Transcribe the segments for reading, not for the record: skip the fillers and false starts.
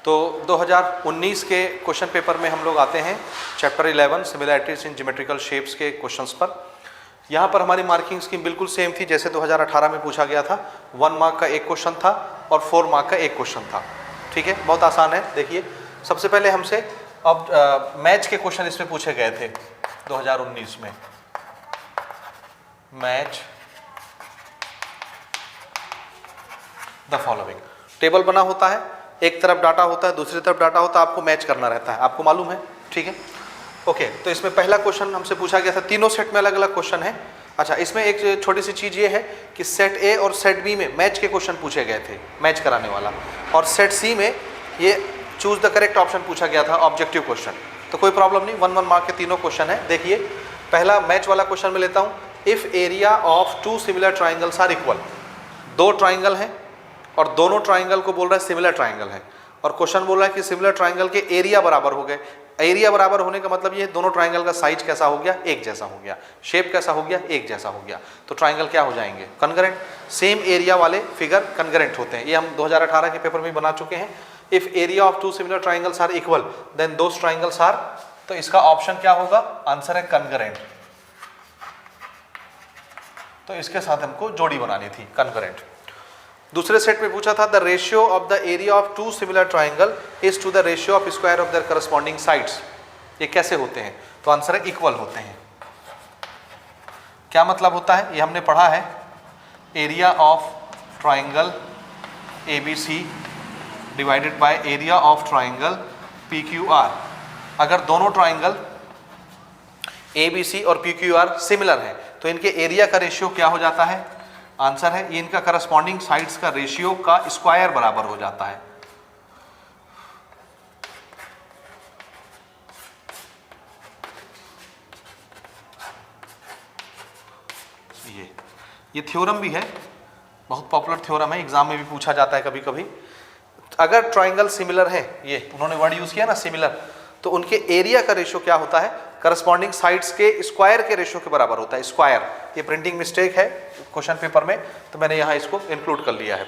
तो 2019 के question paper में हम लोग आते हैं चैप्टर 11 सिमिलैरिटीज इन ज्योमेट्रिकल शेप्स के क्वेश्चंस पर। यहाँ पर हमारी मार्किंग स्कीम बिल्कुल सेम थी जैसे 2018 में पूछा गया था। 1 मार्क का एक क्वेश्चन था और 4 मार्क का एक क्वेश्चन था। ठीक है, बहुत आसान है। देखिए सबसे पहले हमसे अब मैच के क्वेश्चन इसमें पूछे गए थे 2019 में। मैच द फॉलोइंग, टेबल बना होता है, एक तरफ डाटा होता है, दूसरी तरफ डाटा होता है, आपको मैच करना रहता है, आपको मालूम है। ठीक है, ओके। तो इसमें पहला क्वेश्चन हमसे पूछा गया था, तीनों सेट में अलग अलग क्वेश्चन है। अच्छा, इसमें एक छोटी सी चीज़ ये है कि सेट ए और सेट बी में मैच के क्वेश्चन पूछे गए थे, मैच कराने वाला, और सेट सी में ये चूज द करेक्ट ऑप्शन पूछा गया था, ऑब्जेक्टिव क्वेश्चन। तो कोई प्रॉब्लम नहीं, 1 1 मार्क के तीनों क्वेश्चन है। देखिए पहला मैच वाला क्वेश्चन में लेता हूँ। If area of 2 similar triangles are equal, 2 triangle हैं और दोनों ट्राइंगल को बोल रहा है सिमिलर ट्राइंगल है, और क्वेश्चन बोल रहा है कि सिमिलर ट्राइंगल के एरिया बराबर हो गए। एरिया बराबर होने का मतलब ये दोनों ट्राइंगल का साइज कैसा हो गया, एक जैसा हो गया, शेप कैसा हो गया, एक जैसा हो गया, तो ट्राइंगल क्या हो जाएंगे, कनकरेंट। सेम एरिया वाले फिगर कनकरेंट होते हैं, ये हम 2018 के पेपर में बना चुके हैं। If area of 2 similar triangles are equal then those triangles are, तो इसका ऑप्शन क्या होगा, आंसर है कनकरेंट। तो इसके साथ हमको जोड़ी बनानी थी, कनकरेंट। दूसरे सेट में पूछा था the ratio of the area of 2 similar triangle is to the ratio of square of their corresponding sides. ये कैसे होते हैं, तो आंसर है इक्वल होते हैं। क्या मतलब होता है, ये हमने पढ़ा है, area of triangle ABC divided by area of triangle PQR। अगर दोनों ट्राइंगल ABC और PQR सिमिलर हैं तो इनके एरिया का रेशियो क्या हो जाता है, आंसर है ये इनका करस्पॉन्डिंग साइड्स का रेशियो का स्क्वायर बराबर हो जाता है। ये थ्योरम भी है, बहुत पॉपुलर थ्योरम है, एग्जाम में भी पूछा जाता है कभी कभी। अगर ट्राइंगल सिमिलर है, ये उन्होंने वर्ड यूज किया ना सिमिलर, तो उनके एरिया का रेशियो क्या होता है, करस्पॉन्डिंग साइड्स के स्क्वायर के रेशियो के बराबर होता है, स्क्वायर। ये प्रिंटिंग मिस्टेक है क्वेश्चन पेपर में, तो मैंने यहाँ इसको इंक्लूड कर लिया है।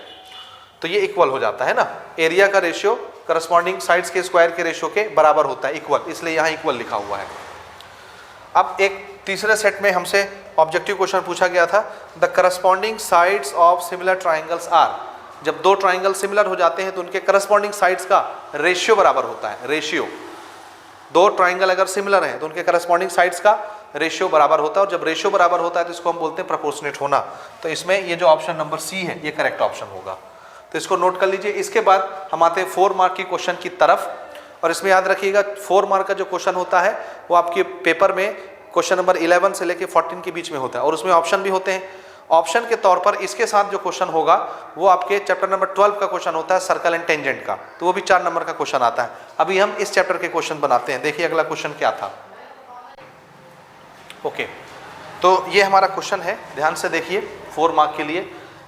तो ये इक्वल हो जाता है ना, एरिया का रेशियो करस्पॉन्डिंग साइड्स के स्क्वायर के रेशियो के बराबर होता है, इक्वल, इसलिए यहाँ इक्वल लिखा हुआ है। अब एक तीसरे सेट में हमसे ऑब्जेक्टिव क्वेश्चन पूछा गया था, the corresponding sides of similar triangles are. जब 2 ट्राइंगल सिमिलर हो जाते हैं तो उनके करस्पॉन्डिंग साइड्स का रेशियो बराबर होता है, रेशियो। 2 ट्राइंगल अगर सिमिलर हैं तो उनके करस्पॉन्डिंग साइड्स का रेशियो बराबर होता है, और जब रेशियो बराबर होता है तो इसको हम बोलते हैं प्रोपोर्शनेट होना। तो इसमें ये जो ऑप्शन नंबर सी है ये करेक्ट ऑप्शन होगा, तो इसको नोट कर लीजिए। इसके बाद हम आते हैं 4 मार्क की क्वेश्चन की तरफ, और इसमें याद रखिएगा 4 मार्क का जो क्वेश्चन होता है वो आपके पेपर में क्वेश्चन नंबर 11 से लेकर 14 के बीच में होता है, और उसमें ऑप्शन भी होते हैं। ऑप्शन के तौर पर इसके साथ जो क्वेश्चन होगा वो आपके चैप्टर नंबर 12 का क्वेश्चन होता है, सर्कल एंड टेंजेंट का, तो वो भी 4 नंबर का क्वेश्चन आता है। अभी हम इस चैप्टर के क्वेश्चन बनाते हैं। देखिए अगला क्वेश्चन क्या था। ओके, तो ये हमारा क्वेश्चन है, ध्यान से देखिए, 4 मार्क के लिए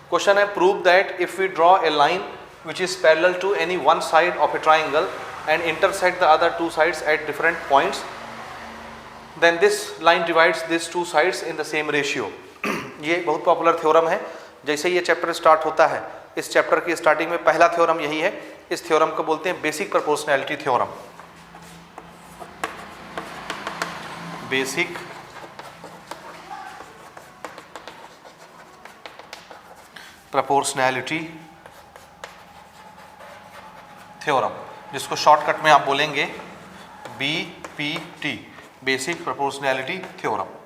क्वेश्चन है। Prove that if we draw a line which is parallel to any one side of a triangle and intersect the other 2 sides at different points, then this line divides this 2 sides in the same ratio. ये बहुत popular theorem है। जैसे ये chapter start होता है, इस chapter की starting में पहला थ्योरम यही है। इस थ्योरम को बोलते हैं basic proportionality theorem. Basic proportionality theorem, जिसको शॉर्टकट में आप बोलेंगे BPT, बेसिक प्रोपोर्शनैलिटी थ्योरम।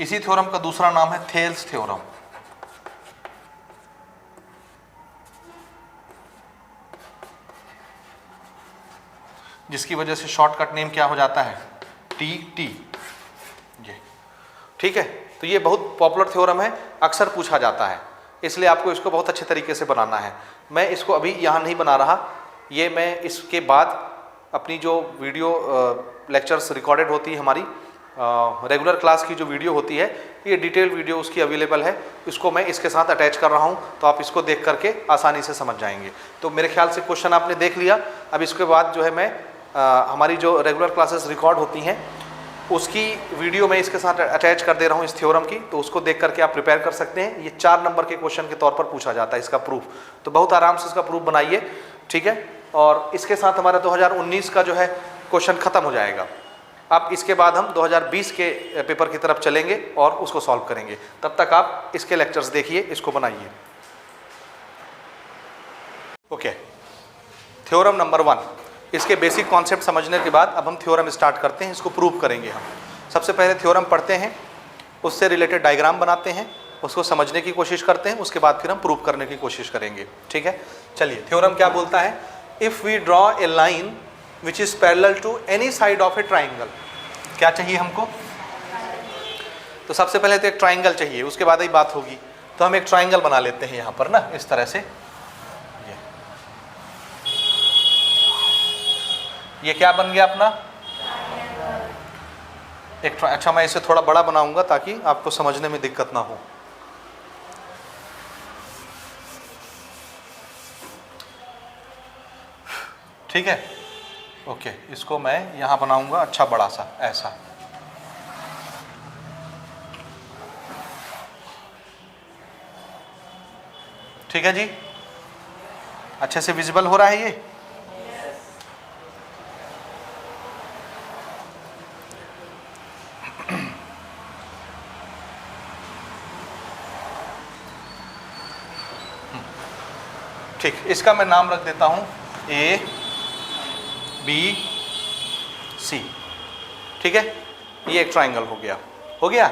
इसी थ्योरम का दूसरा नाम है थेल्स थ्योरम। जिसकी वजह से शॉर्टकट नेम क्या हो जाता है, TT। ये ठीक है, तो ये बहुत पॉपुलर थ्योरम है, अक्सर पूछा जाता है, इसलिए आपको इसको बहुत अच्छे तरीके से बनाना है। मैं इसको अभी यहाँ नहीं बना रहा, ये मैं इसके बाद अपनी जो वीडियो लेक्चर्स रिकॉर्डेड होती है हमारी रेगुलर क्लास की जो वीडियो होती है, ये डिटेल वीडियो उसकी अवेलेबल है, इसको मैं इसके साथ अटैच कर रहा हूँ, तो आप इसको देख करके आसानी से समझ जाएंगे। तो मेरे ख्याल से क्वेश्चन आपने देख लिया। अब इसके बाद जो है मैं हमारी जो रेगुलर क्लासेस रिकॉर्ड होती हैं उसकी वीडियो मैं इसके साथ अटैच कर दे रहा हूँ इस थ्योरम की, तो उसको देख करके आप प्रिपेयर कर सकते हैं। ये 4 नंबर के क्वेश्चन के तौर पर पूछा जाता है इसका प्रूफ, तो बहुत आराम से इसका प्रूफ बनाइए, ठीक है। और इसके साथ हमारा 2019 का जो है क्वेश्चन खत्म हो जाएगा। अब इसके बाद हम 2020 के पेपर की तरफ चलेंगे और उसको सॉल्व करेंगे। तब तक आप इसके लेक्चर्स देखिए, इसको बनाइए। Okay, theorem number 1। इसके बेसिक कॉन्सेप्ट समझने के बाद अब हम थ्योरम स्टार्ट करते हैं, इसको प्रूव करेंगे हम। सबसे पहले थ्योरम पढ़ते हैं, उससे रिलेटेड डायग्राम बनाते हैं, उसको समझने की कोशिश करते हैं, उसके बाद फिर हम प्रूव करने की कोशिश करेंगे। ठीक है, चलिए थ्योरम क्या बोलता है। If we draw a line which is parallel to any side of a triangle. क्या चाहिए हमको? तो सबसे पहले तो एक ट्राइंगल चाहिए, उसके बाद ही बात होगी। तो हम एक ट्राइंगल बना लेते हैं यहाँ पर ना, इस तरह से। ये क्या बन गया अपना एक अच्छा, मैं इसे थोड़ा बड़ा बनाऊंगा ताकि आपको समझने में दिक्कत ना हो। ठीक है, ओके, इसको मैं यहाँ बनाऊंगा अच्छा बड़ा सा, ऐसा। ठीक है जी, अच्छे से विजिबल हो रहा है ये? ठीक, इसका मैं नाम रख देता हूं A B C। ठीक है, ये एक ट्राइंगल हो गया, हो गया।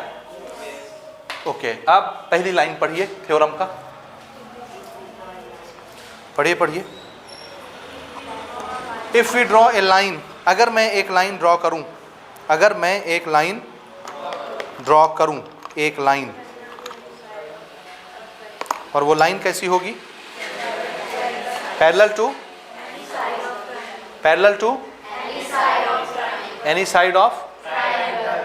ओके, अब पहली लाइन पढ़िए थ्योरम का, पढ़िए पढ़िए। If we draw a line, अगर मैं एक लाइन ड्रॉ करूं, अगर मैं एक लाइन ड्रॉ करूं, एक लाइन, और वो लाइन कैसी होगी? Parallel to any side of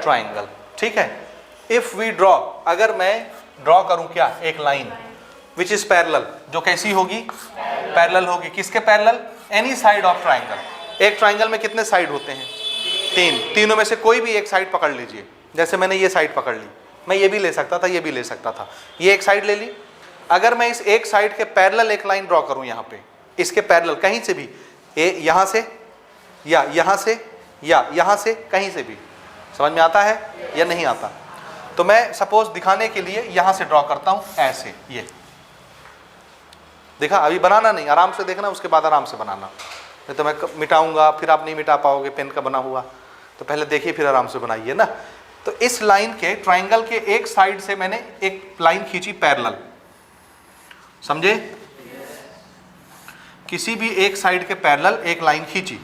triangle. ठीक है, इफ वी ड्रॉ, अगर मैं ड्रॉ करूं क्या, एक लाइन विच इज पैरेलल, जो कैसी होगी? पैरेलल होगी। किसके parallel? Any side of triangle. एक ट्राइंगल में कितने साइड होते हैं? 3। तीनों में से कोई भी एक साइड पकड़ लीजिए। जैसे मैंने ये साइड पकड़ ली, मैं ये भी ले सकता था, ये भी ले सकता था, ये एक साइड ले ली। अगर मैं इस एक साइड के पैरेलल एक लाइन ड्रॉ करूं यहाँ पे, इसके पैरेलल कहीं से भी, यहाँ से या यहाँ से या यहाँ से, कहीं से भी, समझ में आता है या नहीं आता? तो मैं सपोज दिखाने के लिए यहाँ से ड्रॉ करता हूँ, ऐसे। ये देखा, अभी बनाना नहीं, आराम से देखना, उसके बाद आराम से बनाना, नहीं तो मैं मिटाऊंगा, फिर आप नहीं मिटा पाओगे पेन का बना हुआ। तो पहले देखिए, फिर आराम से बनाइए ना। तो इस लाइन के, ट्राइंगल के एक साइड से मैंने एक लाइन खींची पैरेलल, समझे? किसी भी एक साइड के पैरेलल एक लाइन खींची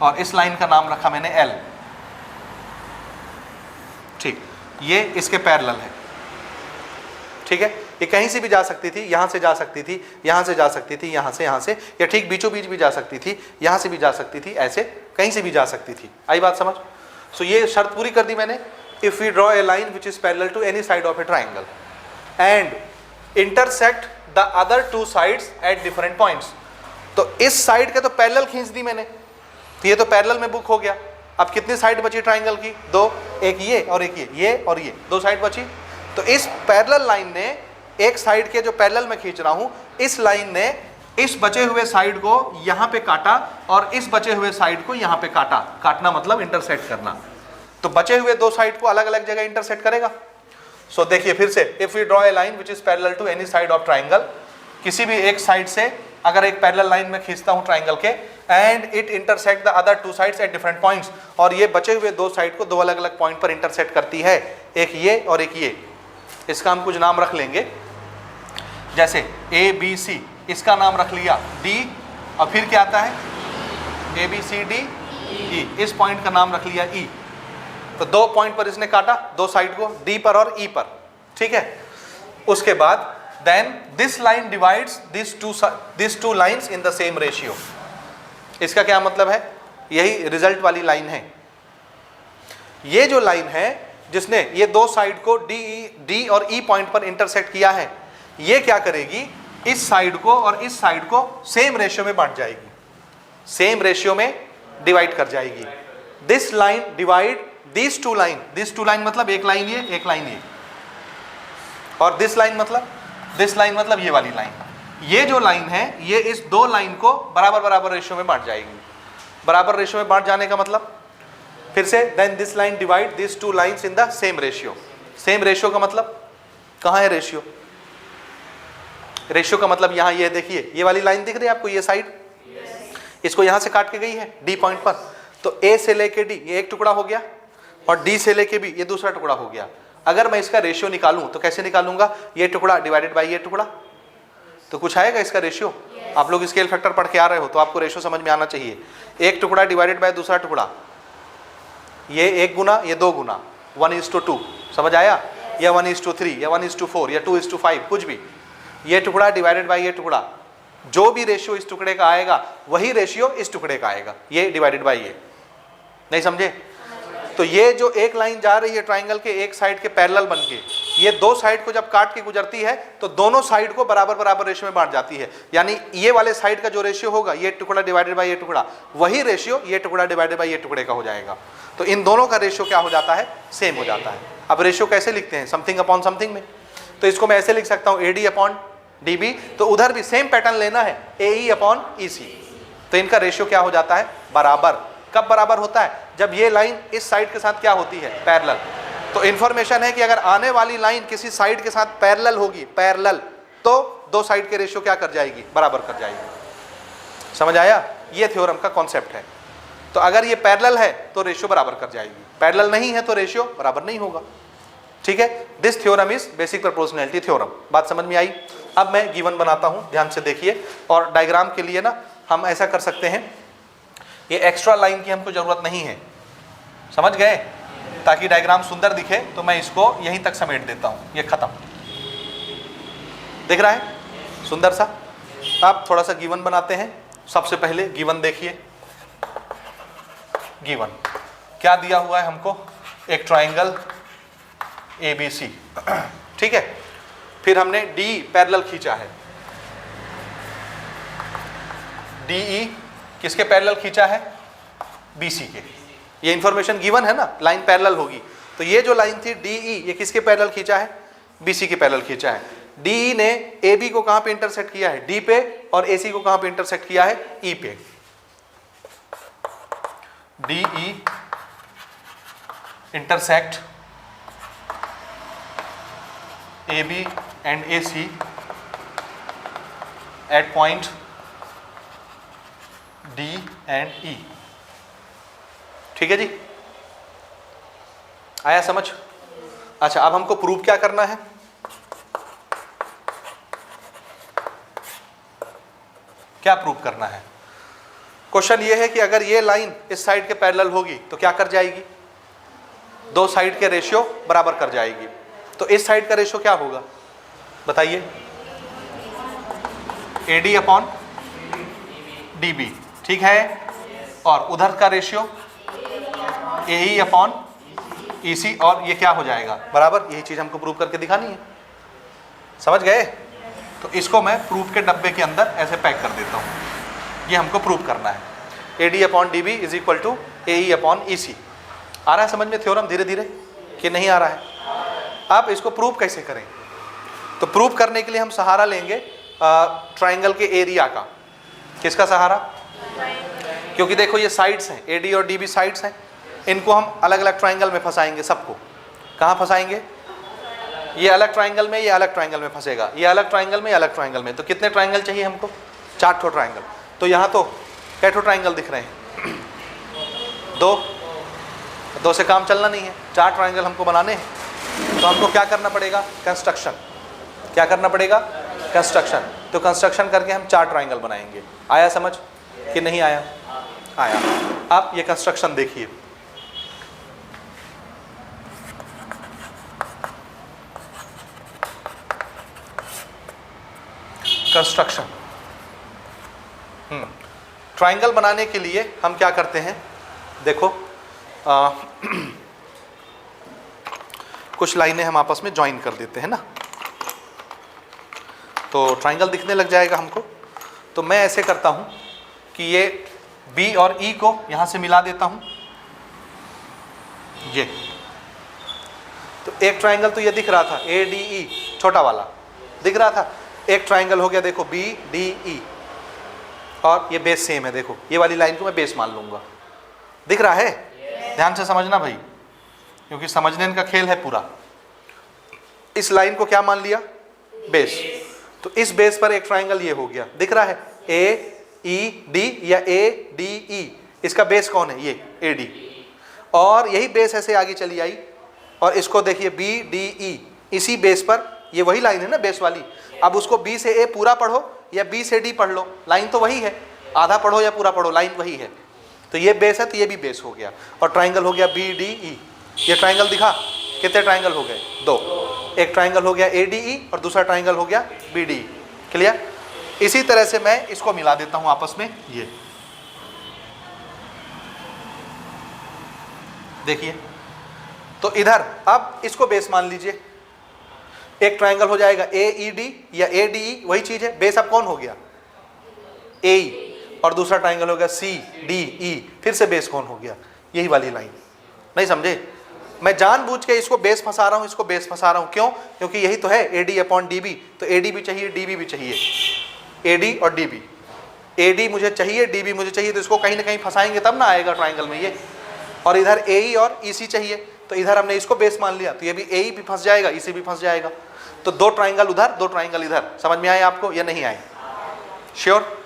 और इस लाइन का नाम रखा मैंने L। ठीक, ये इसके पैरेलल है। ठीक है, ये कहीं से भी जा सकती थी, यहाँ से जा सकती थी, यहाँ से जा सकती थी, यहाँ से, या ठीक बीचों बीच भी जा सकती थी, यहाँ से भी जा सकती थी, ऐसे कहीं से भी जा सकती थी। आई बात समझ? सो ये शर्त पूरी कर दी मैंने। If we draw a line which is parallel to any side of a triangle and intersect the other 2 sides at different points. तो इस साइड के तो पैरेलल खींच दी मैंने, तो ये तो पैरेलल में बुक हो गया। अब कितनी साइड बची ट्राइंगल की? 2, एक ये और एक ये और ये 2 साइड बची। तो इस पैरेलल लाइन ने, एक साइड के जो पैरेलल में खींच रहा हूं, इस लाइन ने इस बचे हुए साइड को यहाँ पे काटा और इस बचे हुए साइड को यहाँ पे काटा। काटना मतलब इंटरसेक्ट करना। तो बचे हुए 2 साइड को अलग अलग जगह इंटरसेक्ट करेगा। सो देखिए फिर से, if we draw a line which is parallel to any side of triangle, किसी भी एक साइड से अगर एक पैरेलल लाइन में खींचता हूं ट्राइंगल के, and it intersect the other 2 sides at different points, और ये बचे हुए 2 साइड को 2 अलग अलग पॉइंट पर इंटरसेक्ट करती है, एक ये और एक ये। इसका हम कुछ नाम रख लेंगे, जैसे ABC, इसका नाम रख लिया D, और फिर क्या आता है ABCD E, इस पॉइंट का नाम रख लिया E। तो 2 पॉइंट पर इसने काटा, 2 साइड को, D पर और E पर। ठीक है, उसके बाद then this line divides these two lines in the same ratio। इसका क्या मतलब है? यही रिजल्ट वाली लाइन है। ये जो लाइन है जिसने ये 2 साइड को D और E पॉइंट पर इंटरसेक्ट किया है, ये क्या करेगी? इस साइड को और इस साइड को सेम रेशियो में बांट जाएगी, सेम रेशियो में डिवाइड कर जाएगी। This line divide this 2 line, this 2 line मतलब एक लाइन ये, एक लाइन ये, और दिस लाइन मतलब ये वाली लाइन। ये जो लाइन है ये इस दो लाइन को बराबर बराबर रेशियो में बांट जाएगी। बराबर रेशियो में बांट जाने का मतलब फिर से, then this line divide this two lines in the same ratio. Same ratio का मतलब कहाँ है रेशियो? रेशियो का मतलब यहाँ ये देखिए, ये वाली लाइन दिख रही है आपको, ये साइड इसको यहाँ से काट के गई है डी पॉइंट पर, तो ए से लेके डी ये एक टुकड़ा हो गया और डी से लेके बी ये दूसरा टुकड़ा हो गया। अगर मैं इसका रेशियो निकालूं तो कैसे निकालूंगा? ये टुकड़ा डिवाइडेड बाय ये टुकड़ा, तो कुछ आएगा इसका रेशियो। आप लोग स्केल फैक्टर पढ़ के आ रहे हो तो आपको रेशियो समझ में आना चाहिए। एक टुकड़ा डिवाइडेड बाय दूसरा टुकड़ा, ये एक गुना ये दो गुना, 1:2 समझ आया, या 1:3 या 1:4 या 2:5 कुछ भी। ये टुकड़ा डिवाइडेड बाय ये टुकड़ा, जो भी रेशियो इस टुकड़े का आएगा वही रेशियो इस टुकड़े का आएगा, ये डिवाइडेड बाय ये। नहीं समझे? तो ये जो एक लाइन जा रही है ट्राइंगल के एक साइड के पैरेलल बनके, ये दो साइड को जब काट के गुजरती है तो दोनों साइड को बराबर बराबर रेशियो में बांट जाती है। यानी ये वाले साइड का जो रेशियो होगा, ये टुकड़ा डिवाइडेड बाय ये टुकड़ा, वही रेशियो ये टुकड़ा डिवाइडेड बाय ये टुकड़े का हो जाएगा। तो इन दोनों का रेशियो क्या हो जाता है? सेम हो जाता है। अब रेशियो कैसे लिखते हैं? समथिंग अपॉन समथिंग में। तो इसको मैं ऐसे लिख सकता हूँ AD अपॉन DB, तो उधर भी सेम पैटर्न लेना है, AE अपॉन EC। तो इनका रेशियो क्या हो जाता है? बराबर। कब बराबर होता है? जब ये लाइन इस साइड के साथ क्या होती है? पैरेलल। तो इन्फॉर्मेशन है कि अगर आने वाली लाइन किसी साइड के साथ पैरेलल होगी, पैरेलल, तो दो साइड के रेशियो क्या कर जाएगी? बराबर कर जाएगी। समझ आया? ये थ्योरम का कॉन्सेप्ट है। तो अगर ये पैरेलल है तो रेशियो बराबर कर जाएगी, पैरेलल नहीं है तो रेशियो बराबर नहीं होगा। ठीक है, this theorem is basic proportionality theorem. बात समझ में आई? अब मैं गिवन बनाता हूं, ध्यान से देखिए। और डायग्राम के लिए ना हम ऐसा कर सकते हैं, ये एक्स्ट्रा लाइन की हमको जरूरत नहीं है, समझ गए? ताकि डायग्राम सुंदर दिखे तो मैं इसको यहीं तक समेट देता हूं, ये खत्म। दिख रहा है सुंदर सा? अब थोड़ा सा गिवन बनाते हैं। सबसे पहले गिवन देखिए। गिवन क्या दिया हुआ है हमको? एक ट्राइंगल ABC, ठीक है। फिर हमने D पैरेलल खींचा है, DE किसके पैरेलल खींचा है? BC के। ये इंफॉर्मेशन गिवन है ना, लाइन पैरेलल होगी। तो ये जो लाइन थी DE, ये किसके पैरेलल खींचा है? BC के पैरेलल खींचा है। DE ने AB को कहां पे इंटरसेक्ट किया है? D पे, और AC को कहां पे इंटरसेक्ट किया है? E पे। DE intersect AB and AC at point D and E। ठीक है जी, आया समझ? अच्छा, अब हमको प्रूव क्या करना है? क्या प्रूव करना है? क्वेश्चन ये है कि अगर ये लाइन इस साइड के पैरेलल होगी तो क्या कर जाएगी? दो साइड के रेशियो बराबर कर जाएगी। तो इस साइड का रेशियो क्या होगा बताइए? AD अपॉन DB, ठीक है। और उधर का रेशियो AE अपॉन EC, और ये क्या हो जाएगा? बराबर। यही चीज हमको प्रूव करके दिखानी है, समझ गए? तो इसको मैं प्रूफ के डब्बे के अंदर ऐसे पैक कर देता हूँ। ये हमको प्रूव करना है, AD upon DB is equal to AE upon EC। आ रहा है समझ में थ्योरम धीरे धीरे कि नहीं आ रहा है? अब इसको प्रूव कैसे करें? तो प्रूव करने के लिए हम सहारा लेंगे ट्राइंगल के एरिया का। किसका सहारा? क्योंकि देखो ये साइड्स हैं, AD और DB साइड्स हैं, इनको हम अलग अलग ट्राइंगल में फंसाएंगे सबको। कहाँ फंसाएंगे? ये अलग ट्राइंगल में, ये अलग ट्राइंगल में फंसेगा, ये अलग ट्राइंगल में, ये अलग ट्राइंगल में। तो कितने ट्राइंगल चाहिए हमको? 4 ठो ट्राइंगल। तो यहाँ तो कै ठो ट्राइंगल दिख रहे हैं? 2 से काम चलना नहीं है, 4 ट्राइंगल हमको बनाने हैं। तो हमको क्या करना पड़ेगा? कंस्ट्रक्शन। क्या करना पड़ेगा? कंस्ट्रक्शन। तो कंस्ट्रक्शन करके हम 4 ट्राइंगल बनाएंगे। आया समझ कि नहीं आया? आया। अब ये कंस्ट्रक्शन देखिए। कंस्ट्रक्शन, ट्राइंगल बनाने के लिए हम क्या करते हैं? देखो कुछ लाइनें हम आपस में ज्वाइन कर देते हैं ना, तो ट्राइंगल दिखने लग जाएगा हमको। तो मैं ऐसे करता हूं कि ये B और E को यहां से मिला देता हूं। ये तो एक ट्राइंगल तो ये दिख रहा था, ADE छोटा वाला दिख रहा था। एक ट्राइंगल हो गया देखो BDE, और ये बेस सेम है, देखो ये वाली लाइन को मैं बेस मान लूंगा। दिख रहा है? ध्यान से समझना भाई, क्योंकि समझने का खेल है पूरा। इस लाइन को क्या मान लिया? बेस। तो इस बेस पर एक ट्राइंगल ये हो गया, दिख रहा है AED या ADE, इसका बेस कौन है? ये AD। और यही बेस ऐसे आगे चली आई और इसको देखिए BDE, इसी बेस पर, ये वही लाइन है ना बेस वाली। अब उसको B से A पूरा पढ़ो या B से D पढ़ लो, लाइन तो वही है, आधा पढ़ो या पूरा पढ़ो, लाइन वही है। तो ये बेस है तो ये भी बेस हो गया, और ट्राइंगल हो गया BDE। ये ट्राइंगल दिखा? कितने ट्राइंगल हो गए? 2। एक ट्राइंगल हो गया ADE और दूसरा ट्राइंगल हो गया BDE। क्लियर? इसी तरह से मैं इसको मिला देता हूं आपस में। ये देखिए, तो इधर अब इसको बेस मान लीजिए, एक ट्राइंगल हो जाएगा AED या ADE, वही चीज है। बेस अब कौन हो गया? AE, और दूसरा ट्राइंगल हो गया CDE, फिर से बेस कौन हो गया? यही वाली लाइन। नहीं समझे? मैं जानबूझ के इसको बेस फंसा रहा हूं, इसको बेस फंसा रहा हूं, क्यों? क्योंकि यही तो है AD/DB, तो AD भी चाहिए, DB भी चाहिए, AD और DB। AD मुझे चाहिए, DB मुझे चाहिए, तो इसको कहीं ना कहीं फंसाएंगे तब ना आएगा ट्राइंगल में ये। और इधर AE और EC चाहिए, तो इधर हमने इसको बेस मान लिया, तो ये भी AE भी फंस जाएगा, EC भी फंस जाएगा। तो 2 ट्राइंगल उधर, 2 ट्राइंगल इधर। समझ में आए आपको या नहीं आए? श्योर?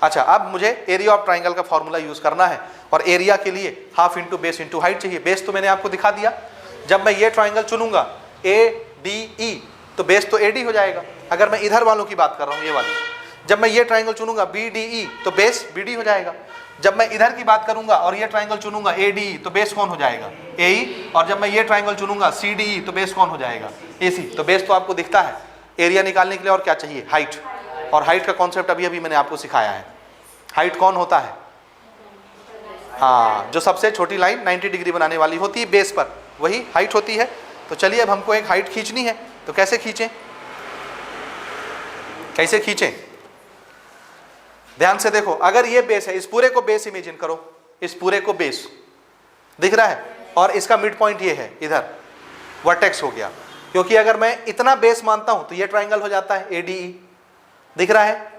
अच्छा, अब मुझे एरिया ऑफ ट्राइंगल का फॉर्मूला यूज करना है, और एरिया के लिए half into base into height चाहिए। बेस तो मैंने आपको दिखा दिया, जब मैं ये ट्राइंगल चुनूंगा ADE, तो बेस तो AD हो जाएगा। अगर मैं इधर वालों की बात कर रहा हूँ, ये वाली, जब मैं ये ट्राइंगल चुनूंगा BDE, तो बेस BD हो जाएगा। जब मैं इधर की बात करूंगा और ये ट्राइंगल चुनूंगा ADE, तो बेस कौन हो जाएगा? AE। और जब मैं ये ट्राइंगल चुनूंगा CDE, तो बेस कौन हो जाएगा? AC। तो बेस तो आपको दिखता है। एरिया निकालने के लिए और क्या चाहिए? हाइट। और हाइट का कॉन्सेप्ट अभी अभी मैंने आपको सिखाया है। हाइट कौन होता है? हाँ, जो सबसे छोटी लाइन 90 डिग्री बनाने वाली होती है बेस पर, वही हाइट होती है। तो चलिए अब हमको एक हाइट खींचनी है, तो कैसे खींचें? कैसे खींचें? ध्यान से देखो, अगर ये बेस है, इस पूरे को बेस इमेजिन करो, इस पूरे को बेस दिख रहा है, और इसका मिड पॉइंट ये है, इधर वर्टेक्स हो गया। क्योंकि अगर मैं इतना बेस मानता हूं तो ये ट्राइंगल हो जाता है ADE, दिख रहा है।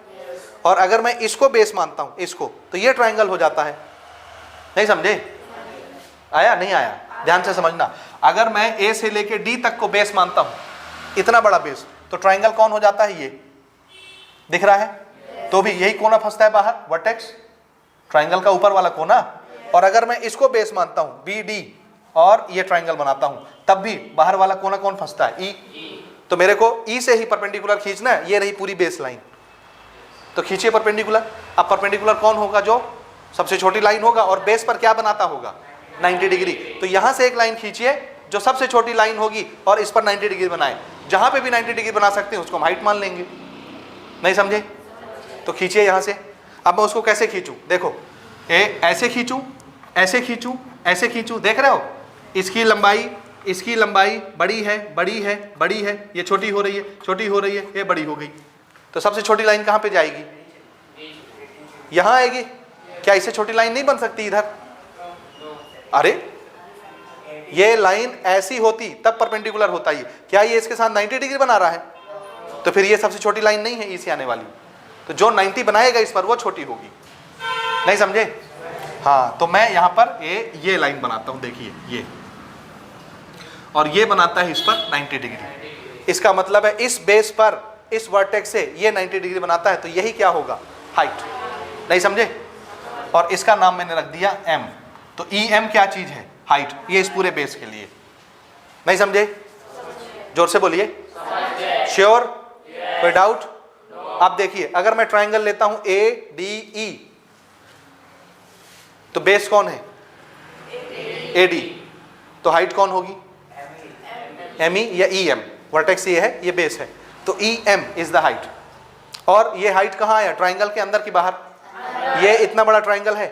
और अगर मैं इसको बेस मानता हूं, इसको, तो ये ट्राइंगल हो जाता है। नहीं समझे? आया नहीं आया? ध्यान से समझना। अगर मैं A से लेके D तक को बेस मानता हूं, इतना बड़ा बेस, तो ट्राइंगल कौन हो जाता है? ये दिख रहा है। तो भी यही कोना फंसता है बाहर, वर्टेक्स, ट्राइंगल का ऊपर वाला कोना। और अगर मैं इसको बेस मानता हूं BD और ये ट्राइंगल बनाता हूं, तब भी बाहर वाला कोना कौन फंसता है? E। तो मेरे को E से ही परपेंडिकुलर खींचना है। ये रही पूरी बेस लाइन, तो खींचिए परपेंडिकुलर। अब परपेंडिकुलर कौन होगा? जो सबसे छोटी लाइन होगा, और बेस पर क्या बनाता होगा? 90 डिग्री। तो यहां से एक लाइन खींचिए जो सबसे छोटी लाइन होगी और इस पर 90 डिग्री बनाए। जहां पे भी 90 डिग्री बना सकते हैं उसको हम हाइट मान लेंगे। नहीं समझे? तो खींचिए यहां से। अब मैं उसको कैसे खींचूं? देखो, ऐसे खींचूं, ऐसे खींचूं, ऐसे खींचूं, देख रहे हो? इसकी लंबाई बड़ी है, बड़ी है, बड़ी है, ये छोटी हो रही है, छोटी हो रही है, ये बड़ी हो गई। तो सबसे छोटी लाइन कहां पे जाएगी? यहां आएगी। क्या इससे छोटी लाइन नहीं बन सकती इधर? अरे ये लाइन ऐसी होती तब परपेंडिकुलर होता ही। क्या ये इसके साथ 90 डिग्री बना रहा है? तो फिर ये सबसे छोटी लाइन नहीं है E से आने वाली। तो जो 90 बनाएगा इस पर, वो छोटी होगी। नहीं समझे? हाँ, तो मैं यहां पर ये लाइन बनाता हूं, देखिए ये, और ये बनाता है इस पर 90 डिग्री। इसका मतलब है इस बेस पर, इस वर्टेक्स से ये 90 डिग्री बनाता है, तो यही क्या होगा? हाइट। नहीं समझे? और इसका नाम मैंने रख दिया M। तो EM क्या चीज है? हाइट। ये इस पूरे बेस के लिए। नहीं समझे? जोर से बोलिए। श्योर? कोई डाउट? अब देखिए, अगर मैं ट्राइंगल लेता हूं ADE, तो बेस कौन है? AD। तो हाइट कौन होगी? ME या EM। वर्टेक्स ये है, ये बेस है, तो EM इज द हाइट। और ये हाइट कहाँ आया? ट्राइंगल के अंदर की बाहर? ये इतना बड़ा ट्राइंगल है,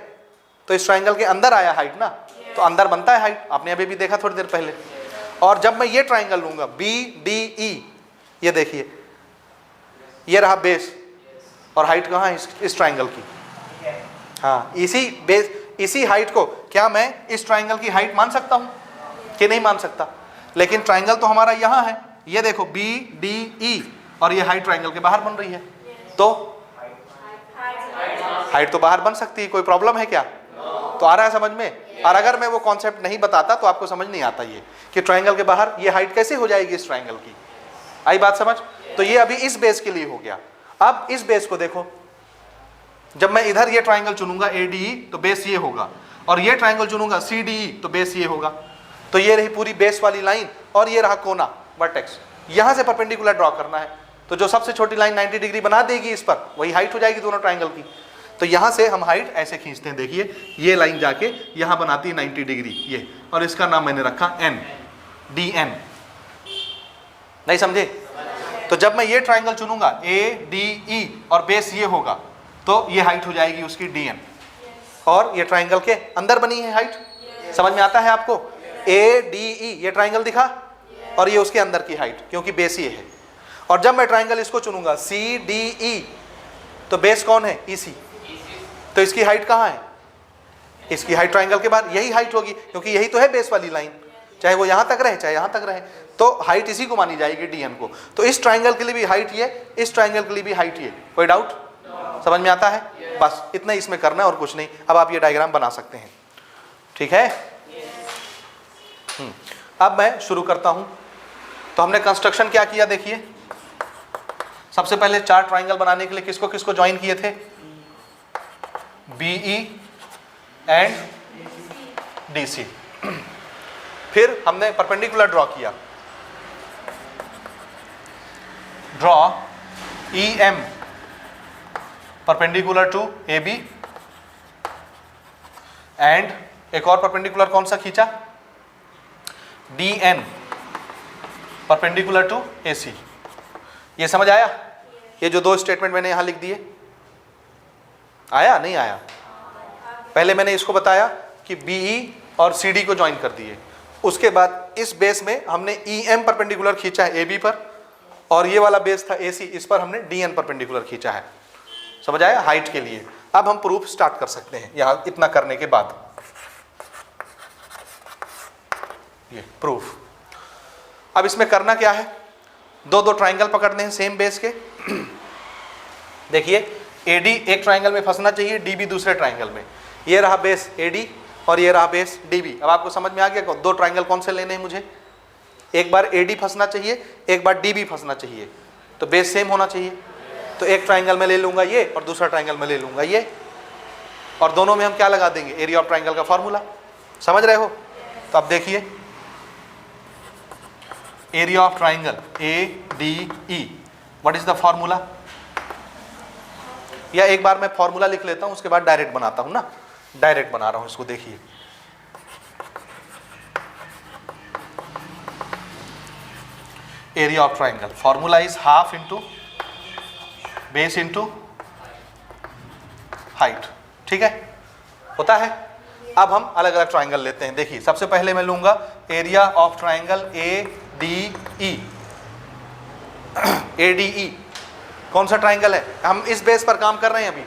तो इस ट्राइंगल के अंदर आया हाइट ना, तो अंदर बनता है हाइट। आपने अभी भी देखा थोड़ी देर पहले। और जब मैं ये ट्राइंगल लूंगा BDE, ये देखिए, ये रहा बेस, और हाइट कहाँ है? इस ट्राइंगल की। हाँ, इसी बेस, इसी हाइट को क्या मैं इस ट्राइंगल की हाइट मान सकता हूं कि नहीं मान सकता? लेकिन ट्राइंगल तो हमारा यहां है, ये देखो BDE, और ये हाइट ट्राइंगल के बाहर बन रही है, तो हाइट तो बाहर बन सकती है, कोई प्रॉब्लम है क्या? तो आ रहा है समझ में? और अगर मैं वो कॉन्सेप्ट नहीं बताता तो आपको समझ नहीं आता ये कि ट्राइंगल के बाहर ये हाइट कैसे हो जाएगी इस ट्राइंगल की। आई बात समझ? तो ये अभी इस बेस के लिए हो गया। अब इस बेस को देखो, जब मैं इधर ये ट्राइंगल चुनूंगा ADE तो बेस ये होगा, और ये ट्राइंगल चुनूंगा CDE तो बेस ये होगा। तो ये रही पूरी बेस वाली लाइन और ये रहा कोना वर्टेक्स, यहां से परपेंडिकुलर ड्रॉ करना है। तो जो सबसे छोटी लाइन 90 डिग्री बना देगी इस पर, वही हाइट हो जाएगी दोनों ट्राइंगल की। तो यहां से हम हाइट ऐसे खींचते हैं, देखिए ये लाइन जाके यहां बनाती है 90 डिग्री ये, और इसका नाम मैंने रखा N, DN। नहीं समझे? तो जब मैं ये ट्राइंगल चुनूंगा ADE और बेस ये होगा, तो ये हाइट हो जाएगी उसकी DN, और ये ट्राइंगल के अंदर बनी है हाइट। समझ में आता है आपको? ADE ये ट्राइंगल दिखा, और ये उसके अंदर की हाइट, क्योंकि बेस ये है। और जब मैं ट्राइंगल इसको चुनूंगा CDE तो बेस कौन है? EC। तो इसकी हाइट कहाँ है? इसकी हाइट ट्राइंगल के बाहर यही हाइट होगी, क्योंकि यही तो है बेस वाली लाइन, चाहे वो यहां तक रहे चाहे यहां तक रहे, तो हाइट इसी को मानी जाएगी DN को। तो इस ट्राइंगल के लिए भी हाइट ये, इस ट्राइंगल के लिए भी हाइट ये। कोई डाउट? समझ में आता है? बस इतना ही इसमें करना है और कुछ नहीं। अब आप ये डायग्राम बना सकते हैं, ठीक है? अब मैं शुरू करता हूं। तो हमने कंस्ट्रक्शन क्या किया देखिए, सबसे पहले 4 ट्राइंगल बनाने के लिए किसको किसको ज्वाइन किए थे? BE and DC। फिर हमने परपेंडिकुलर ड्रॉ किया, draw EM perpendicular to AB, and एक और परपेंडिकुलर कौन सा खींचा? DN perpendicular to AC। ये समझ आया? ये जो 2 स्टेटमेंट मैंने यहां लिख दिए, आया नहीं आया? पहले मैंने इसको बताया कि BE और CD को ज्वाइन कर दिए, उसके बाद इस बेस में हमने EM परपेंडिकुलर खींचा है AB पर, और ये वाला बेस था AC, इस पर हमने DN परपेंडिकुलर खींचा है। समझ आया? हाइट के लिए। अब हम प्रूफ स्टार्ट कर सकते हैं यहां इतना करने के बाद। ये प्रूफ। अब इसमें करना क्या है, 2 ट्राइंगल पकड़ने हैं सेम बेस के। देखिए AD एक ट्राइंगल में फंसना चाहिए, DB दूसरे ट्राइंगल में। ये रहा बेस AD और ये रहा बेस DB। अब आपको समझ में आ गया 2 ट्राइंगल कौन से लेने हैं मुझे? एक बार AD फंसना चाहिए, एक बार DB फंसना चाहिए, तो बेस सेम होना चाहिए। तो एक ट्राइंगल में ले लूंगा ये और दूसरा ट्राइंगल में ले लूंगा ये, और दोनों में हम क्या लगा देंगे? एरिया ऑफ ट्राइंगल का फॉर्मूला। समझ रहे हो? तो अब देखिए area of triangle ADE, what is the formula? या एक बार मैं फॉर्मूला लिख लेता हूं, उसके बाद डायरेक्ट बनाता हूं ना। डायरेक्ट बना रहा हूं इसको, देखिए area of triangle formula is half into base into height. ठीक है, होता है। अब हम अलग अलग ट्राइंगल लेते हैं। देखिए सबसे पहले मैं लूंगा area of triangle ADE। ADE कौन सा ट्राइंगल है? हम इस बेस पर काम कर रहे हैं अभी।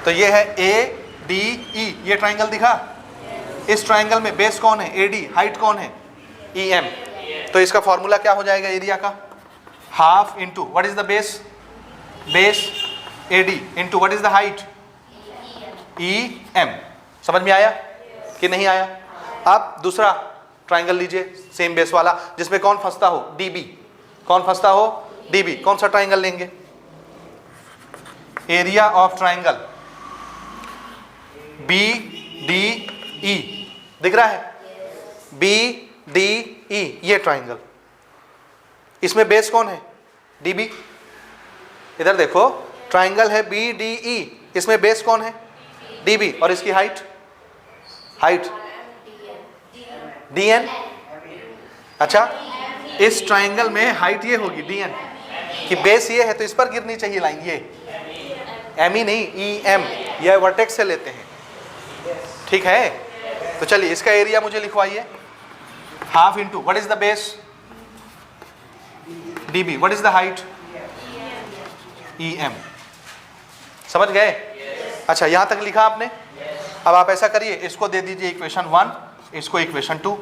तो ये है ADE, ये ट्राइंगल दिखा। इस ट्राइंगल में बेस कौन है? AD, हाइट कौन है? EM। तो इसका फॉर्मूला क्या हो जाएगा एरिया का? Half into what is the base? Base AD into what is the height? EM। समझ में आया कि नहीं आया? आप दूसरा ट्राइंगल लीजिए सेम बेस वाला, जिसमें कौन फंसता हो? DB। कौन फंसता हो? DB। कौन सा ट्राइंगल लेंगे? Area of triangle BDE। दिख रहा है? BDE, ये ट्राइंगल। इसमें बेस कौन है? DB। इधर देखो ट्राइंगल है BDE, इसमें बेस कौन है? DB। और इसकी हाइट? Height DN। अच्छा, इस ट्राइंगल में हाइट ये होगी DN, कि बेस ये है तो इस पर गिरनी चाहिए लाइन, ये ME नहीं EM, यह वर्टेक्स से लेते हैं। ठीक है, तो चलिए इसका एरिया मुझे लिखवाइए। Half into what is the base? DB। What is the height? EM। समझ गए? अच्छा, यहां तक लिखा आपने। अब आप ऐसा करिए, इसको दे दीजिए इक्वेशन 1, इसको इक्वेशन 2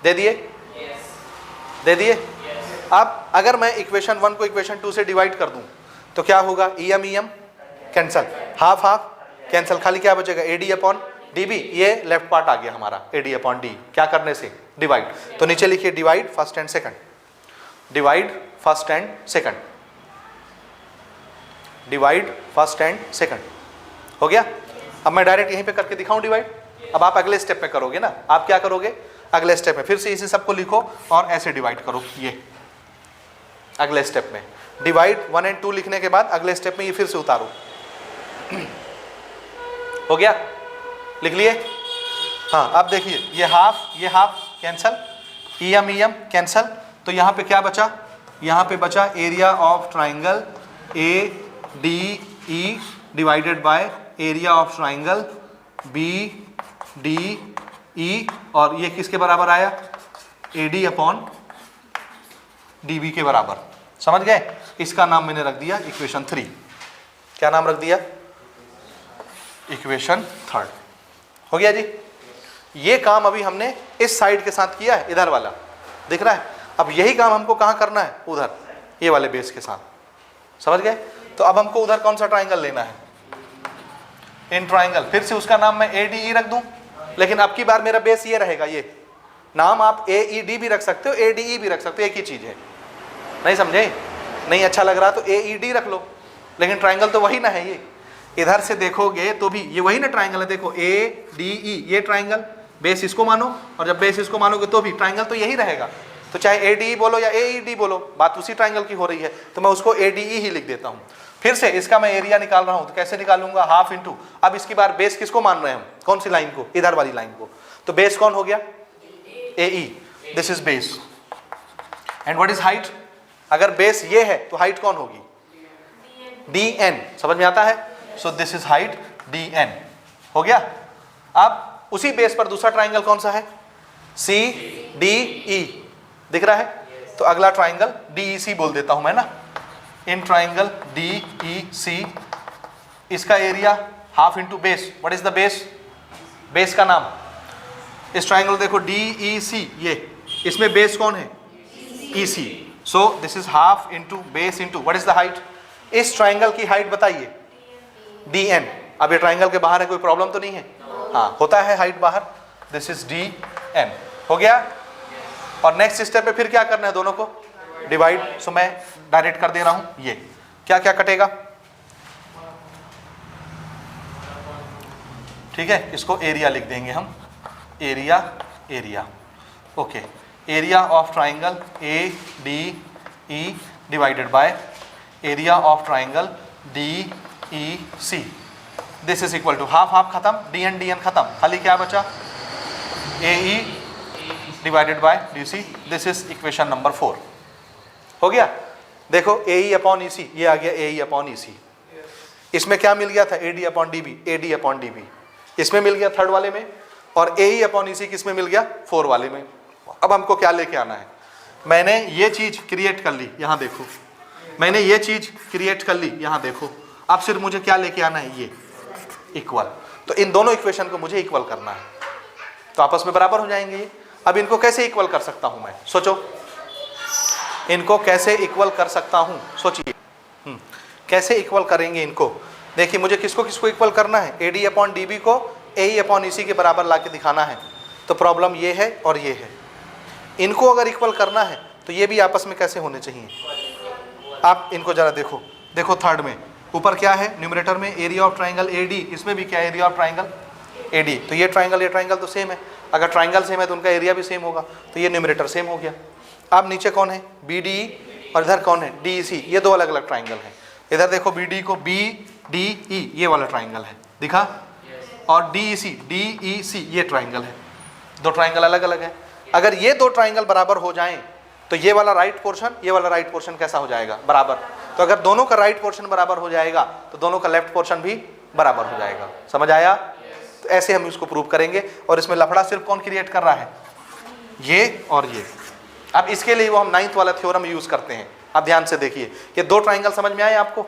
दे दिए। दे दिए। अब अगर मैं इक्वेशन 1 को इक्वेशन 2 से डिवाइड कर दूं तो क्या होगा, EM cancel, half half cancel, खाली क्या बचेगा, AD अपॉन DB। ये लेफ्ट पार्ट आ गया हमारा, AD अपॉन D, क्या करने से, डिवाइड। तो नीचे लिखिए divide first and second, divide first and second, divide first and second, हो गया। अब मैं डायरेक्ट यहीं पे करके दिखाऊं डिवाइड। अब आप अगले स्टेप में करोगे ना, आप क्या करोगे, अगले स्टेप में फिर से इसी सबको लिखो और ऐसे डिवाइड करो। ये अगले स्टेप में डिवाइड 1 और 2 लिखने के बाद अगले स्टेप में ये फिर से उतारो। हो गया, लिख लिए। हाँ अब देखिए, ये हाफ कैंसल, EM कैंसल, तो यहाँ पे क्या बचा, यहाँ पे बचा area of triangle ADE divided by area of triangle BDE, और ये किसके बराबर आया, AD अपॉन DB के बराबर। समझ गए, इसका नाम मैंने रख दिया इक्वेशन 3। क्या नाम रख दिया, इक्वेशन 3। हो गया जी। ये काम अभी हमने इस साइड के साथ किया है, इधर वाला दिख रहा है। अब यही काम हमको कहाँ करना है, उधर ये वाले बेस के साथ। समझ गए। तो अब हमको उधर कौन सा ट्राइंगल लेना है, इन ट्राइंगल। फिर से उसका नाम मैं ADE रख दूं, लेकिन अब की बार मेरा बेस ये रहेगा। ये नाम आप AED भी रख सकते हो, ADE भी रख सकते हो, एक ही चीज है। नहीं समझे, नहीं अच्छा लग रहा तो AED रख लो, लेकिन ट्राइंगल तो वही ना है। ये इधर से देखोगे तो भी ये वही ना ट्राइंगल है। देखो ADE, ये ट्राइंगल, बेस इसको मानो, और जब बेस इसको मानोगे तो भी ट्राइंगल तो यही रहेगा। तो चाहे ADE बोलो या AED बोलो, बात उसी ट्राइंगल की हो रही है। तो मैं उसको ADE ही लिख देता हूँ। फिर से इसका मैं एरिया निकाल रहा हूँ, तो कैसे निकालूंगा, हाफ इंटू, अब इसकी बार बेस किसको मान रहे हैं हम, कौन सी लाइन को, इधर वाली लाइन को। तो बेस कौन हो गया, AE, this is base. And what is height, अगर बेस ये है तो हाइट कौन होगी, DN। समझ में आता है। So this is height DN। हो गया। अब उसी बेस पर दूसरा ट्राइंगल कौन सा है, CDE, दिख रहा है। तो अगला ट्राइंगल DEC बोल देता हूं मैं ना, इन ट्राइंगल DEC, इसका area half into base. What is the base, base का नाम, इस ट्राइंगल देखो DEC, ये इसमें बेस कौन है, EC। So this is half into base into what is the height, इस ट्राइंगल की हाइट बताइए, DN। अब ये ट्राइंगल के बाहर है, कोई प्रॉब्लम तो नहीं है, हाँ होता है हाइट बाहर, दिस इज DN। हो गया। और नेक्स्ट स्टेप पे फिर क्या करना है, दोनों को डिवाइड। सो मैं डायरेक्ट कर दे रहा हूं, ये क्या क्या कटेगा, ठीक है। इसको एरिया लिख देंगे हम, area, okay. Area of triangle ADE divided by area of triangle DEC, this is equal to half half खत्म, DN खत्म, खाली क्या बचा, AE divided by DC। This is equation number 4। हो गया। देखो AE अपॉन EC, ये आ गया AE अपॉन EC। इसमें क्या मिल गया था, AD upon DB, AD upon DB इसमें मिल गया थर्ड वाले में, और AE अपॉन EC किस में मिल गया, 4 वाले में। अब हमको क्या लेके आना है, मैंने ये चीज क्रिएट कर ली, यहाँ देखो, मैंने ये चीज क्रिएट कर ली, यहाँ देखो। अब सिर्फ मुझे क्या लेके आना है, ये इक्वल। तो इन दोनों इक्वेशन को मुझे इक्वल करना है, तो आपस में बराबर हो जाएंगे ये। अब इनको कैसे इक्वल कर सकता हूं मैं, सोचो, इनको कैसे इक्वल कर सकता हूं, सोचिए। कैसे इक्वल करेंगे इनको। देखिए मुझे किसको किसको इक्वल करना है, AD अपॉन DB को AE अपॉन EC के बराबर ला के दिखाना है। तो प्रॉब्लम ये है और ये है, इनको अगर इक्वल करना है तो ये भी आपस में कैसे होने चाहिए। आप इनको जरा देखो, देखो थर्ड में ऊपर क्या है, न्यूमरेटर में एरिया ऑफ ट्राइंगल AD, इसमें भी क्या है, एरिया ऑफ ट्राइंगल AD। तो ये ट्राइंगल तो सेम है, अगर ट्राइंगल सेम है तो उनका एरिया भी सेम होगा, तो ये न्यूमरेटर सेम हो गया। अब नीचे कौन है, BDE, और इधर कौन है, DEC। ये दो अलग अलग ट्राइंगल हैं। इधर देखो BD को BDE, ये वाला ट्राइंगल है, दिखा, और DEC ये ट्राइंगल है। दो ट्राइंगल अलग अलग है। अगर ये दो ट्राइंगल बराबर हो जाएं तो ये वाला राइट पोर्शन, ये वाला राइट पोर्शन कैसा हो जाएगा, बराबर। तो अगर दोनों का राइट पोर्शन बराबर हो जाएगा तो दोनों का लेफ्ट पोर्शन भी बराबर हो जाएगा। समझ आया। तो ऐसे हम इसको प्रूव करेंगे। और इसमें लफड़ा सिर्फ कौन क्रिएट कर रहा है, ये और ये। अब इसके लिए वो हम 9th वाला थ्योरम यूज करते हैं। अब ध्यान से देखिए, ये दो ट्राइंगल समझ में आए आपको।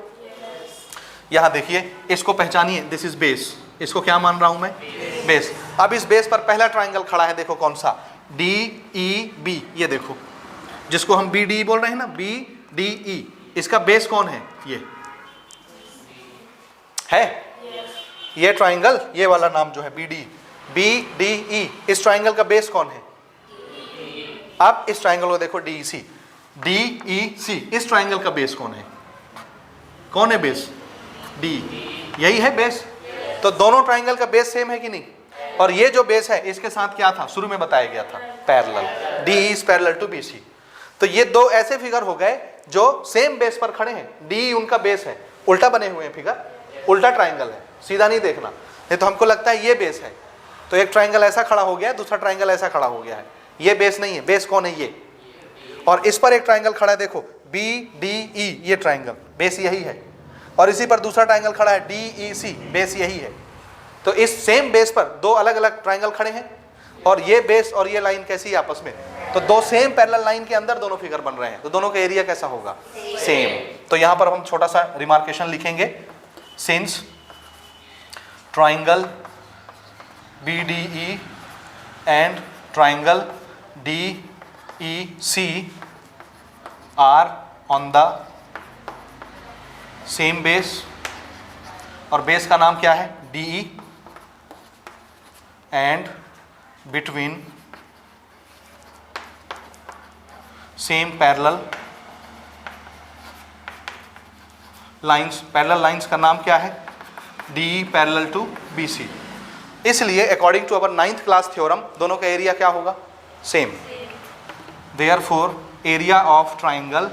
यहाँ देखिए, इसको पहचानिए, दिस इज बेस। इसको क्या मान रहा हूं मैं, बेस। अब इस बेस पर पहला ट्राइंगल खड़ा है, देखो कौन सा, DEB। ये देखो, जिसको हम BDE बोल रहे हैं ना, BDE, इसका बेस कौन है? ये है, ये ट्राइंगल, ये वाला नाम जो है BDE, इस ट्राइंगल का बेस कौन है? अब इस ट्राइंगल को देखो, DEC, इस ट्राइंगल का बेस कौन है? कौन है बेस? D, यही है बेस। तो दोनों ट्राइंगल का बेस सेम है कि नहीं? और ये जो बेस है इसके साथ क्या था? शुरू में बताया गया था, parallel, DE is parallel to BC। तो ये दो ऐसे फिगर हो गए जो सेम बेस पर खड़े हैं, DE उनका बेस है, उल्टा बने हुए हैं फिगर, उल्टा ट्राइंगल है, सीधा नहीं देखना, नहीं तो हमको लगता है ये बेस है, तो एक ट्राइंगल ऐसा खड़ा हो गया, दूसरा ट्राइंगल ऐसा खड़ा हो गया है, ये बेस नहीं है। बेस कौन है? ये। और इस पर एक ट्राइंगल खड़ा है, देखो BDE, ये ट्राइंगल, बेस यही है। और इसी पर दूसरा ट्राइंगल खड़ा है DEC, बेस यही है। तो इस सेम बेस पर दो अलग अलग ट्राइंगल खड़े हैं, और ये बेस और ये लाइन कैसी है आपस में? तो दो सेम पैरेलल लाइन के अंदर दोनों फिगर बन रहे हैं, तो दोनों का एरिया कैसा होगा? सेम। तो यहां पर हम छोटा सा रिमार्केशन लिखेंगे, since triangle BDE and triangle DEC are on the same base, और बेस का नाम क्या है? DE, and between same parallel lines, parallel lines का नाम क्या है? DE parallel to BC। इसलिए according to our 9th class theorem दोनों का एरिया क्या होगा? Same. Therefore area of triangle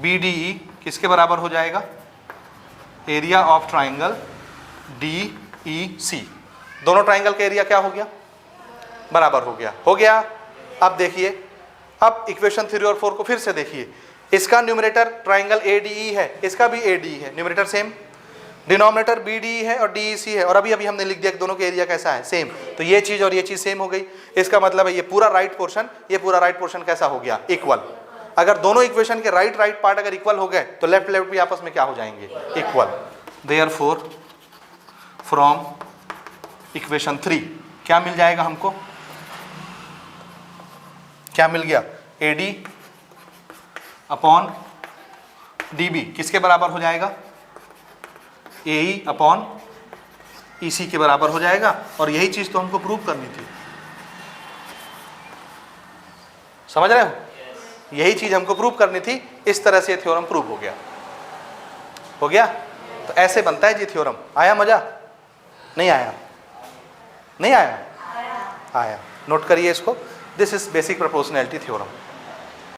BDE किसके बराबर हो जाएगा? Area of triangle DEC। दोनों ट्राइंगल का एरिया क्या हो गया? बराबर हो गया। हो गया। अब देखिए, अब इक्वेशन 3 और 4 को फिर से देखिए। इसका न्यूमरेटर ट्राइंगल ADE है, इसका भी ADE है, न्यूमरेटर सेम, डिनोमिनेटर BDE है और DEC है, और अभी हमने लिख दिया कि दोनों का एरिया कैसा है? सेम। तो ये चीज और ये चीज सेम हो गई। इसका मतलब है ये पूरा राइट पोर्शन, ये पूरा राइट पोर्शन कैसा हो गया? इक्वल। अगर दोनों इक्वेशन के राइट पार्ट अगर इक्वल हो गए तो लेफ्ट भी आपस में क्या हो जाएंगे? इक्वल। देयरफॉर फ्रॉम इक्वेशन 3 क्या मिल जाएगा हमको? क्या मिल गया? AD अपॉन DB किसके बराबर हो जाएगा? AE अपॉन EC के बराबर हो जाएगा। और यही चीज तो हमको प्रूव करनी थी, समझ रहे हो? यही चीज हमको प्रूव करनी थी। इस तरह से थ्योरम प्रूव हो गया। हो गया? तो ऐसे बनता है जी थ्योरम। आया मजा? नहीं आया? नहीं आया? आया। नोट करिए इसको, this is basic proportionality theorem.